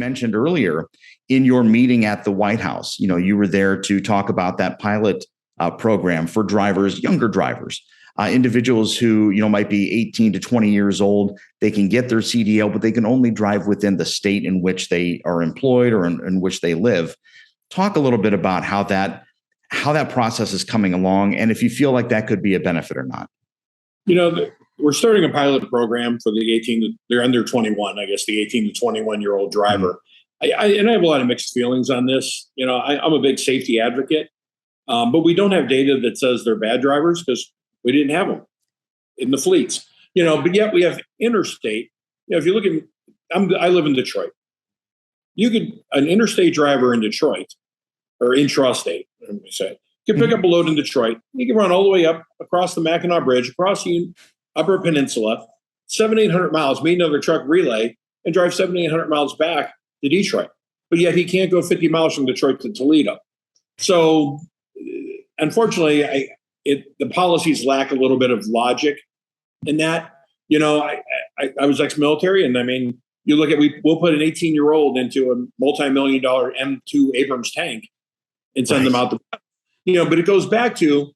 mentioned earlier in your meeting at the White House, you were there to talk about that pilot program for drivers, younger drivers, individuals who, might be 18 to 20 years old. They can get their CDL, but they can only drive within the state in which they are employed or in which they live. Talk a little bit about how that process is coming along, and if you feel like that could be a benefit or not. We're starting a pilot program for they're under 21, I guess, the 18 to 21-year-old driver. Mm-hmm. I have a lot of mixed feelings on this. I'm a big safety advocate, but we don't have data that says they're bad drivers because we didn't have them in the fleets. But yet we have interstate. If you look at, I live in Detroit. An interstate driver in Detroit, or intrastate, let me say, can pick up a load in Detroit. You can run all the way up across the Mackinac Bridge, across the Upper Peninsula, 700-800 miles, meet another truck relay, and drive 700-800 miles back to Detroit. But yet he can't go 50 miles from Detroit to Toledo. So, unfortunately, the policies lack a little bit of logic in that. I was ex-military, and I mean, you look at we'll put an 18-year-old into a multi-million-dollar M2 Abrams tank and send them out but it goes back to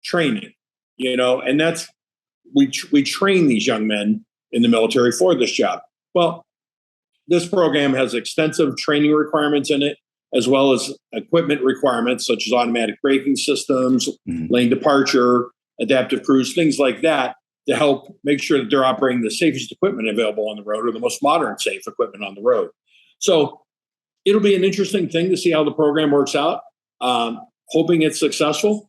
training, and that's we train these young men in the military for this job. Well, this program has extensive training requirements in it, as well as equipment requirements such as automatic braking systems, lane departure, adaptive cruise, things like that, to help make sure that they're operating the safest equipment available on the road, or the most modern safe equipment on the road. So it'll be an interesting thing to see how the program works out. Hoping it's successful.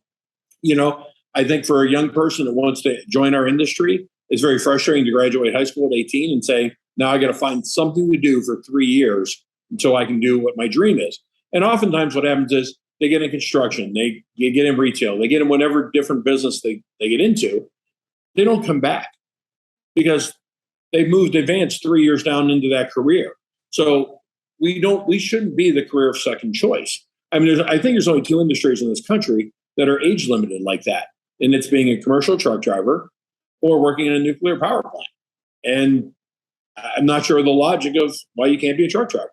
I think for a young person that wants to join our industry, it's very frustrating to graduate high school at 18 and say, now I got to find something to do for 3 years until I can do what my dream is. And oftentimes what happens is they get in construction, they get in retail, they get in whatever different business they get into. They don't come back because they've advanced 3 years down into that career. So we shouldn't be the career of second choice. I mean, I think there's only 2 industries in this country that are age limited like that. And it's being a commercial truck driver or working in a nuclear power plant. And I'm not sure of the logic of why you can't be a truck driver.